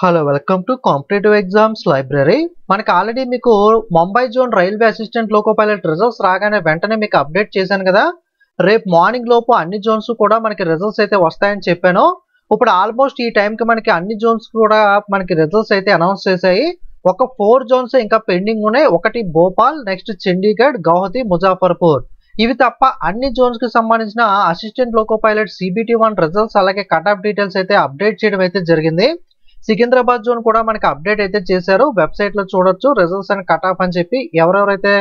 Hello welcome to competitive exams library. మనకి already మీకు Mumbai zone railway assistant loco pilot results రాగానే వెంటనే మీకు అప్డేట్ చేశాను కదా. రేపు మార్నింగ్ లోపు అన్ని జోన్స్ కూడా మనకి రిజల్ట్స్ అయితే వస్తాయని చెప్పాను. ఇప్పుడు ఆల్మోస్ట్ ఈ టైంకి మనకి అన్ని జోన్స్ కూడా మనకి రిజల్ట్స్ అయితే అనౌన్స్ చేశాయి. ఒక 4 జోన్స్ ఇంకా పెండింగ్ ఉన్నాయి. ఒకటి భోపాల్, నెక్స్ట్ చండీగఢ్, గౌహతి, ముజాఫర్పూర్. ఇవి తప్ప అన్ని జోన్స్ కి సంబంధించిన assistant loco pilot CBT1 results అలాగే కట్ ఆఫ్ డీటెయిల్స్ అయితే అప్డేట్ చేయడం అయితే జరిగింది. సికింద్రాబాద్ జోన్ కూడా మనకి అప్డేట్ అయితే చేశారు. వెబ్సైట్ లో చూడొచ్చు రిజల్ట్స్ అండ్ కట్ ఆఫ్ అని చెప్పి ఎవరెవరైతే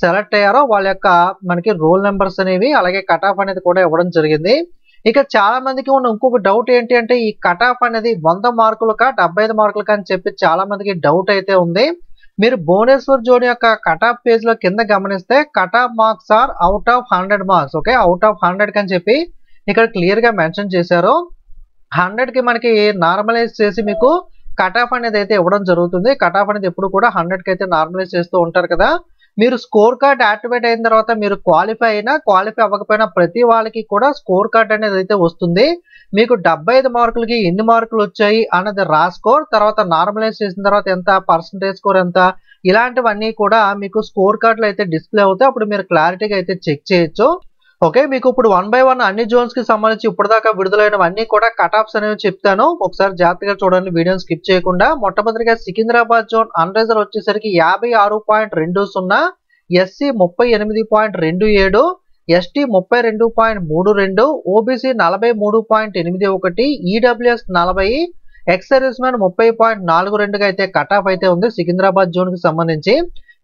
సెలెక్ట్ అయ్యారో వాళ్ళ యొక్క మనకి రోల్ నెంబర్స్ అనేవి అలాగే కట్ ఆఫ్ అనేది కూడా ఇవ్వడం జరిగింది. ఇక చాలా మందికి ఉన్న ఇంకొక డౌట్ ఏంటి అంటే ఈ కట్ ఆఫ్ అనేది 100 మార్కులకా 75 మార్కులకా అని చెప్పి చాలా మందికి డౌట్ అయితే ఉంది. మీరు భువనేశ్వర్ జోన్ యొక్క కట్ ఆఫ్ పేజ్ లో కింద గమనిస్తే cut off marks are out of 100 marks. Okay, out of 100 అని చెప్పి ఇక్కడ క్లియర్ గా మెన్షన్ చేశారు. 100 కి మనకి నార్మలైజ్ చేసి మీకు కట్ ఆఫ్ అనేది అయితే ఇవ్వడం జరుగుతుంది. కట్ ఆఫ్ అనేది ఎప్పుడు కూడా 100 కి అయితే నార్మలైజ్ చేస్తూ ఉంటారు కదా. మీరు స్కోర్ కార్డ్ యాక్టివేట్ అయిన తర్వాత మీరు క్వాలిఫై అయినా క్వాలిఫై అవ్వకపోయినా ప్రతి వాళ్ళకి కూడా స్కోర్ కార్డ్ అనేది అయితే వస్తుంది. మీకు 75 మార్కులకి ఎన్ని మార్కులు వచ్చాయి అన్నది రాస్కోర్, తర్వాత నార్మలైజ్ చేసిన తర్వాత ఎంత పర్సంటేజ్ స్కోర్ ఎంత, ఇలాంటివన్నీ కూడా మీకు స్కోర్ కార్డులో అయితే డిస్ప్లే అవుతాయి. అప్పుడు మీరు క్లారిటీగా అయితే చెక్ చేయొచ్చు. ఓకే, మీకు ఇప్పుడు 1 by 1 అన్ని జోన్స్ కి సంబంధించి ఇప్పటిదాకా విడుదలైనవన్నీ కూడా కట్ ఆఫ్స్ అనేవి చెప్తాను. ఒకసారి జాగ్రత్తగా చూడండి, వీడియోని స్కిప్ చేయకుండా. మొట్టమొదటిగా సికింద్రాబాద్ జోన్ అన్రిజర్వ్ వచ్చేసరికి 56.20, SC 38.27, ST 32.32, OBC 43.81, EWS 40, X service man 30.42 అయితే కట్ ఆఫ్ అయితే ఉంది సికింద్రాబాద్ జోన్ కి సంబంధించి.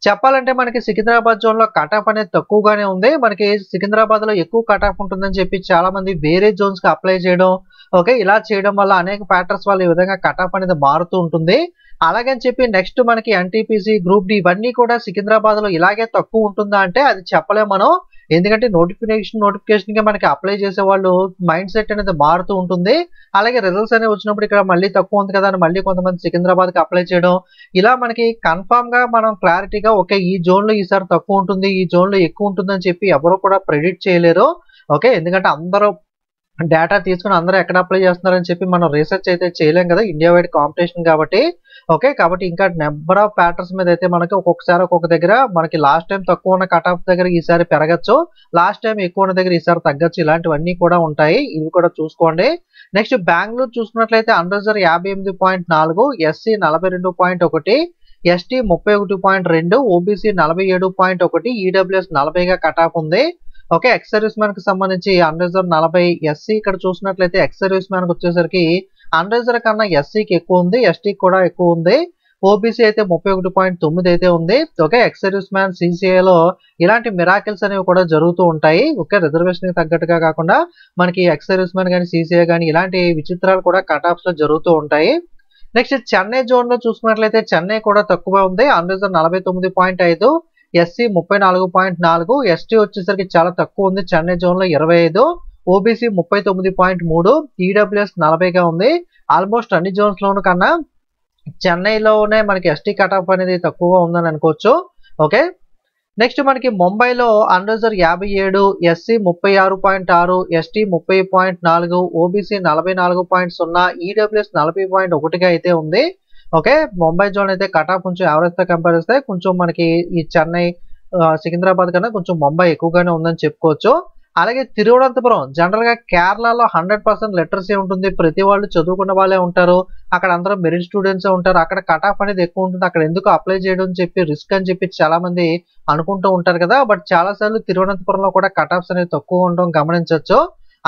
చెప్పాలంటే మనకి సికింద్రాబాద్ జోన్ లో కట్ ఆఫ్ అనేది తక్కువగానే ఉంది. మనకి సికింద్రాబాద్ లో ఎక్కువ కట్ ఆఫ్ ఉంటుందని చెప్పి చాలా మంది వేరే జోన్స్ కి అప్లై చేయడం, ఓకే, ఇలా చేయడం వల్ల అనేక ఫ్యాక్టర్స్ వల్ల ఈ విధంగా కట్ ఆఫ్ అనేది మారుతూ ఉంటుంది. అలాగని చెప్పి నెక్స్ట్ మనకి NTPC, గ్రూప్ డి ఇవన్నీ కూడా సికింద్రాబాద్ లో ఇలాగే తక్కువ ఉంటుందా అంటే అది చెప్పలేం మనం. ఎందుకంటే నోటిఫికేషన్ గా మనకి అప్లై చేసే వాళ్ళు మైండ్ సెట్ అనేది మారుతూ ఉంటుంది. అలాగే రిజల్ట్స్ అనేవి వచ్చినప్పుడు ఇక్కడ మళ్ళీ తక్కువ ఉంది కదా అని మళ్ళీ కొంతమంది సికింద్రాబాద్ కి అప్లై చేయడం, ఇలా మనకి కన్ఫామ్ గా మనం క్లారిటీగా ఓకే ఈ జోన్ లో ఈసారి తక్కువ ఉంటుంది, ఈ జోన్ లో ఎక్కువ ఉంటుంది అని చెప్పి ఎవరు కూడా ప్రెడిక్ట్ చేయలేరు. ఓకే, ఎందుకంటే అందరూ డేటా తీసుకుని అందరూ ఎక్కడ అప్లై చేస్తున్నారని చెప్పి మనం రీసెర్చ్ అయితే చేయలేం కదా, ఇండియా వైడ్ కాంపిటీషన్ కాబట్టి. ఓకే, కాబట్టి ఇంకా నెంబర్ ఆఫ్ ప్యాటర్న్స్ మీద అయితే మనకి ఒక్కొక్కసారి ఒక్కొక్క దగ్గర మనకి లాస్ట్ టైం తక్కువ ఉన్న కట్ ఆఫ్ దగ్గర ఈసారి పెరగచ్చు, లాస్ట్ టైం ఎక్కువ ఉన్న దగ్గర ఈసారి తగ్గచ్చు, ఇలాంటివన్నీ కూడా ఉంటాయి. ఇవి కూడా చూసుకోండి. నెక్స్ట్ బెంగళూరు చూసుకున్నట్లయితే unreserved 58.4, SC 42.1, ST 31.2, OBC 47.1, EWS 40గా కట్ ఆఫ్ ఉంది. ఓకే, ఎక్స్ సర్వీస్ మ్యాన్ కి సంబంధించి అన్రిజర్వ్ 40, SC ఇక్కడ చూసినట్లయితే ఎక్స్ సర్వీస్ మ్యాన్ కి వచ్చేసరికి అన్రిజర్వ్ కన్నా SC కి ఎక్కువ ఉంది, ST కూడా ఎక్కువ ఉంది. OBC అయితే 31.9 అయితే ఉంది. Okay, ex service man CCA లో ఇలాంటి మిరాకిల్స్ అనేవి కూడా జరుగుతూ ఉంటాయి. ఓకే, రిజర్వేషన్ కి తగ్గట్టుగా కాకుండా మనకి ఎక్స్ సర్వీస్ మ్యాన్ కానీ CCA కానీ ఇలాంటి విచిత్రాలు కూడా కట్ ఆఫ్స్ లో జరుగుతూ ఉంటాయి. నెక్స్ట్ చెన్నై జోన్ లో చూసుకున్నట్లయితే చెన్నై కూడా తక్కువ ఉంది. అన్రిజర్వ్ 49.5, SC 34.4, ST వచ్చేసరికి చాలా తక్కువ ఉంది, చెన్నై జోన్ లో 25, OBC 39.3, EWS 40గా ఉంది. ఆల్మోస్ట్ అన్ని జోన్స్ లోను కన్నా చెన్నైలోనే మనకి ST కట్ ఆఫ్ అనేది తక్కువగా ఉందని అనుకోవచ్చు. ఓకే, నెక్స్ట్ మనకి ముంబైలో unreserved 57, SC 36.6, ST 30.4, OBC 44.0, EWS 40.1గా అయితే ఉంది. ఓకే, ముంబై జోన్ అయితే కట్ ఆఫ్ కొంచెం యావరేజ్ తో కంపేర్ చేస్తే కొంచెం మనకి ఈ చెన్నై, సికింద్రాబాద్ కన్నా కొంచెం ముంబై ఎక్కువగానే ఉందని చెప్పుకోవచ్చు. అలాగే తిరువనంతపురం జనరల్ గా కేరళలో 100% లిటరసీ ఉంటుంది, ప్రతి వాళ్ళు చదువుకున్న వాళ్ళే ఉంటారు, అక్కడ అందరూ మెరిట్ స్టూడెంట్స్ ఉంటారు, అక్కడ కట్ ఆఫ్ అనేది ఎక్కువ ఉంటుంది, అక్కడ ఎందుకు అప్లై చేయడం అని చెప్పి రిస్క్ అని చెప్పి చాలా మంది అనుకుంటూ ఉంటారు కదా. బట్ చాలా సార్లు తిరువనంతపురంలో కూడా కట్ ఆఫ్స్ అనేది తక్కువ ఉండడం గమనించవచ్చు.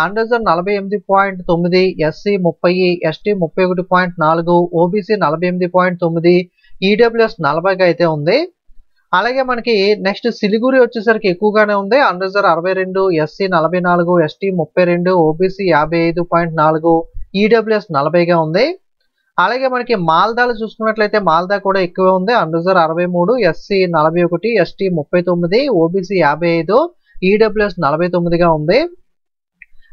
Unreserved 48.9, SC 30, ST 31.4, OBC 48.9, EWS 40గా అయితే ఉంది. అలాగే మనకి నెక్స్ట్ సిలిగురి వచ్చేసరికి ఎక్కువగానే ఉంది. Unreserved 62, SC 44, ST 32, OBC 55.4, EWS 40గా ఉంది. అలాగే మనకి మాల్దాలు చూసుకున్నట్లయితే మాల్దా కూడా ఎక్కువే ఉంది. Unreserved 63, SC 41, ST 39, OBC 55, EWS 49గా ఉంది.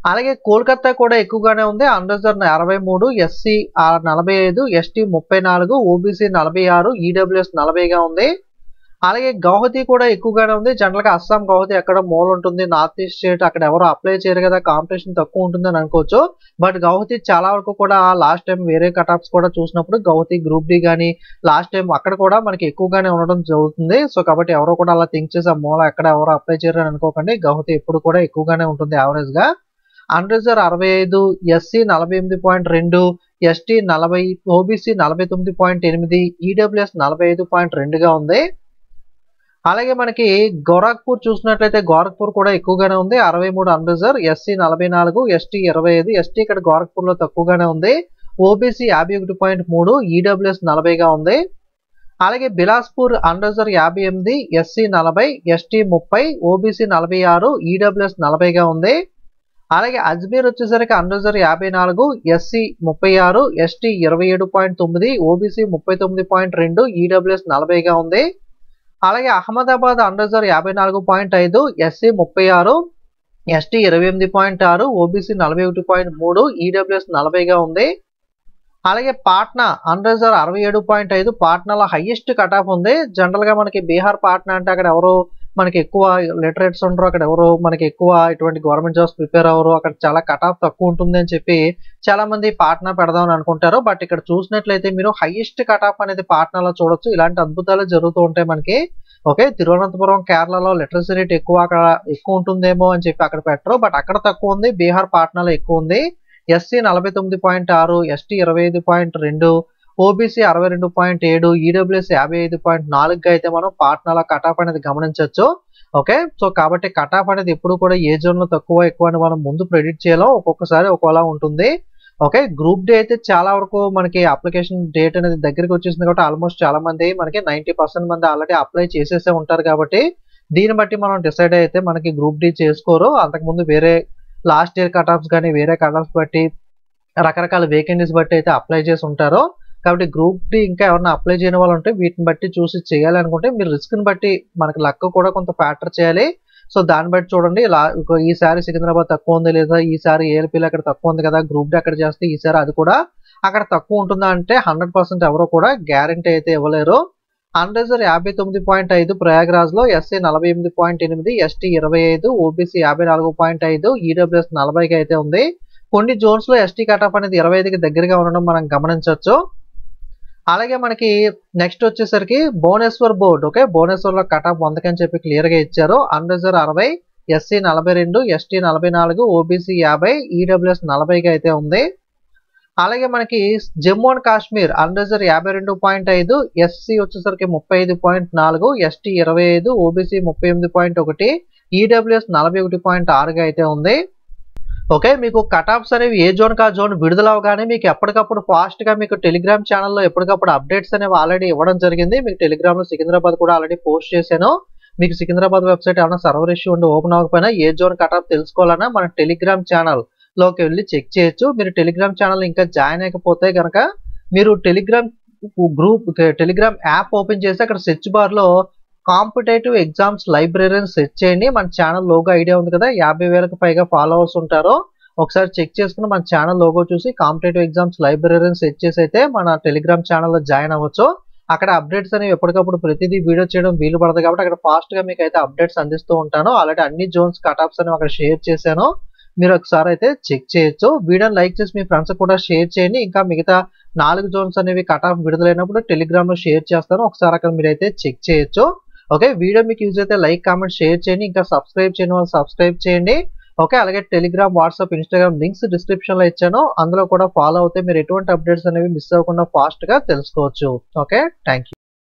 అలాగే కోల్కతా కూడా ఎక్కువగానే ఉంది. Unreserved 63, SC 45, ST 34, OBC 46, EWS 40గా ఉంది. అలాగే గౌహతి కూడా ఎక్కువగానే ఉంది. జనరల్‌గా అస్సాం గౌహతి ఎక్కడో మూల ఉంటుంది. నార్త్ ఈస్ట్ స్టేట్ అక్కడ ఎవరు అప్లై చేయరు కదా! కాంపిటీషన్ తక్కువ ఉంటుందని అనుకోవచ్చు. బట్ గౌహతి చాలా వరకు కూడా లాస్ట్ టైమ్ వేరే కట్ ఆఫ్స్ కూడా చూసినప్పుడు గౌహతి గ్రూప్ డి గాని లాస్ట్ టైమ్ అక్కడ కూడా మనకి ఎక్కువగానే ఉండడం జరుగుతుంది. సో, కాబట్టి ఎవరు కూడా అలా థింక్ చేసి ఆ మూల ఎక్కడ ఎవరు అప్లై చేయరు అని అనుకోకండి. గౌహతి ఎప్పుడు కూడా ఎక్కువగానే ఉంటుంది యావరేజ్‌గా. Unreserved 65, SC 48.2, ST 40, OBC 49.8, EWS 45.2గా ఉంది. అలాగే మనకి గోరఖ్పూర్ చూసినట్లయితే గోరఖ్పూర్ కూడా ఎక్కువగానే ఉంది. 63 అన్‌రిజర్వ్, ఎస్సీ 44, ఎస్టీ 25. ఎస్టీ ఇక్కడ గోరఖ్పూర్‌లో తక్కువగానే ఉంది. ఓబీసీ 51.3, ఈడబ్ల్యూఎస్ 40గా ఉంది. అలాగే Bilaspur unreserved 58, SC 40, ST 30, OBC 46, EWS 40గా ఉంది. అలాగే అజ్మీర్ వచ్చేసరికి unreserved 54, SC 36, ST 27.9, OBC 39.2, EWS 40గా ఉంది. అలాగే Ahmedabad unreserved 54.5, SC 36, ST 28.6, OBC 41.3, EWS 40గా ఉంది. అలాగే పాట్నా అన్‌రిజర్వ్ 67.5, పాట్నాలో హైయెస్ట్ కట్ ఆఫ్ ఉంది. జనరల్‌గా మనకి బీహార్ పాట్నా అంటే అక్కడ ఎవరు మనకి ఎక్కువ లిటరేట్స్ ఉండరు. అక్కడ ఎవరు మనకి ఎక్కువ ఇటువంటి గవర్నమెంట్ జాబ్స్ ప్రిపేర్ అవ్వరు. అక్కడ చాలా కట్ ఆఫ్ తక్కువ ఉంటుంది అని చెప్పి చాలా మంది పాట్నా పెడదామని అనుకుంటారు. బట్ ఇక్కడ చూసినట్లయితే మీరు హైయెస్ట్ కట్ ఆఫ్ అనేది పాట్నాలో చూడొచ్చు. ఇలాంటి అద్భుతాలు జరుగుతూ ఉంటాయి మనకి. ఓకే, తిరువనంతపురం కేరళలో లిటరసీ రేట్ అక్కడ ఎక్కువ ఉంటుందేమో అని చెప్పి అక్కడ పెట్టరు. బట్ అక్కడ తక్కువ ఉంది. బీహార్ పాట్నాలో ఎక్కువ ఉంది. ఎస్సీ 49.6, ఎస్టీ 25.2, ఓబీసీ 62.7, ఈడబ్ల్యూఎస్ 55.4గా అయితే మనం పాట్నాలో కట్ ఆఫ్ అనేది గమనించవచ్చు. ఓకే, సో కాబట్టి కట్ ఆఫ్ అనేది ఎప్పుడు కూడా ఏ జోన్‌లో తక్కువ ఎక్కువ అని మనం ముందు ప్రెడిక్ట్ చేయలేం. ఒక్కొక్కసారి ఒక్కోలా ఉంటుంది. ఓకే, గ్రూప్ డి అయితే చాలా వరకు మనకి అప్లికేషన్ డేట్ అనేది దగ్గరికి వచ్చేసింది కాబట్టి ఆల్మోస్ట్ చాలా మంది మనకి 90% మంది ఆల్రెడీ అప్లై చేసేసే ఉంటారు కాబట్టి దీన్ని బట్టి మనం డిసైడ్ అయితే మనకి గ్రూప్ డి చేసుకోరు. అంతకుముందు వేరే లాస్ట్ ఇయర్ కట్ ఆఫ్స్ కానీ వేరే కట్ ఆఫ్స్ బట్టి రకరకాల వేకెన్సీస్ బట్టి అయితే అప్లై చేసి ఉంటారు. కాబట్టి గ్రూప్ డి ఇంకా ఎవరైనా అప్లై చేయని వాళ్ళు ఉంటే వీటిని బట్టి చూసి చేయాలనుకుంటే మీరు రిస్క్ని బట్టి మనకి లక్ కూడా కొంత ఫ్యాక్టర్ చేయాలి. సో దాన్ని బట్టి చూడండి. ఈసారి సికింద్రాబాద్ తక్కువ ఉంది లేదా ఈసారి ఏఎల్పీలో అక్కడ తక్కువ ఉంది కదా, గ్రూప్ డి అక్కడ చేస్తే ఈసారి అది కూడా అక్కడ తక్కువ ఉంటుందా అంటే 100% ఎవరో కూడా గ్యారంటీ అయితే ఇవ్వలేరు. అన్‌రిజర్వ్ 59.5 ప్రయాగ్రాజ్‌లో, ఎస్సీ 48.8, ఎస్టీ 25, ఓబీసీ 54.5, ఈడబ్ల్యూఎస్ 40గా అయితే ఉంది. కొన్ని జోన్స్‌లో ఎస్టీ కట్ ఆఫ్ అనేది 25కి దగ్గరగా ఉండడం మనం గమనించవచ్చు. అలాగే మనకి నెక్స్ట్ వచ్చేసరికి భువనేశ్వర్ బోర్డ్. ఓకే, భువనేశ్వర్లో కట్ ఆఫ్ 100 అని చెప్పి క్లియర్‌గా ఇచ్చారు. Unreserved 60, SC 42, ST 44, OBC 50, EWS 40గా అయితే ఉంది. అలాగే మనకి Jammu and Kashmir unreserved 52.5, SC వచ్చేసరికి 35.4, ఎస్టీ 25, ఓబీసీ 38.1, ఈడబ్ల్యూఎస్ 41.6గా అయితే ఉంది. ఓకే, మీకు కట్ ఆఫ్స్ అనేవి ఏ జోన్‌కి ఆ జోన్ విడుదల అవ్వగానే మీకు ఎప్పటికప్పుడు ఫాస్ట్‌గా మీకు టెలిగ్రామ్ ఛానల్‌లో ఎప్పటికప్పుడు అప్డేట్స్ అనేవి ఆల్రెడీ ఇవ్వడం జరిగింది. మీకు టెలిగ్రామ్‌లో సికింద్రాబాద్ కూడా ఆల్రెడీ పోస్ట్ చేశాను. మీకు సికింద్రాబాద్ వెబ్సైట్ ఏమైనా సర్వర్ ఇష్యూ ఉండి ఓపెన్ అవ్వకపోయినా ఏ జోన్ కట్ ఆఫ్ తెలుసుకోవాలన్నా మన టెలిగ్రామ్ ఛానల్‌లోకి వెళ్లి చెక్ చేయొచ్చు. మీరు టెలిగ్రామ్ ఛానల్ ఇంకా జాయిన్ అయ్యకపోతే గనక మీరు టెలిగ్రామ్ యాప్ ఓపెన్ చేసి అక్కడ సెర్చ్ బార్‌లో కాంపిటేటివ్ ఎగ్జామ్స్ లైబ్రరీ అని సెర్చ్ చేయండి. మన ఛానల్ లోగో ఐడియా ఉంది కదా, 50,000కి పైగా ఫాలోవర్స్ ఉంటారు. ఒకసారి చెక్ చేసుకుని మన ఛానల్ లోగో చూసి కాంపిటేటివ్ ఎగ్జామ్స్ లైబ్రరీ అని సెర్చ్ చేసి అయితే మన టెలిగ్రామ్ ఛానల్లో జాయిన్ అవ్వచ్చు. అక్కడ అప్డేట్స్ అనేవి ఎప్పటికప్పుడు ప్రతిదీ వీడియో చేయడం వీలు పడదు కాబట్టి అక్కడ ఫాస్ట్‌గా మీకు అయితే అప్డేట్స్ అందిస్తూ ఉంటాను. ఆల్రెడీ అన్ని జోన్స్ కట్ ఆఫ్స్ అనేవి అక్కడ షేర్ చేశాను. మీరు ఒకసారి అయితే చెక్ చేయొచ్చు. వీడియోని లైక్ చేసి మీ ఫ్రెండ్స్ కూడా షేర్ చేయండి. ఇంకా మిగతా 4 జోన్స్ అనేవి కట్ ఆఫ్ విడుదలైనప్పుడు టెలిగ్రామ్‌లో షేర్ చేస్తాను. ఒకసారి అక్కడ మీరైతే చెక్ చేయొచ్చు. ఓకే, వీడియో మీకు యూజ్ అయితే లైక్, కామెంట్, షేర్ చేయండి. ఇంకా సబ్స్క్రైబ్ చేయని వాళ్ళు సబ్స్క్రైబ్ చేయండి. ఓకే, అలాగే టెలిగ్రామ్, వాట్సాప్, ఇన్స్టాగ్రామ్ లింక్స్ డిస్క్రిప్షన్‌లో ఇచ్చాను. అందులో కూడా ఫాలో అవుతే మీరు ఎటువంటి అప్డేట్స్ అనేవి మిస్ అవ్వకుండా ఫాస్ట్‌గా తెలుసుకోవచ్చు. Okay, thank you.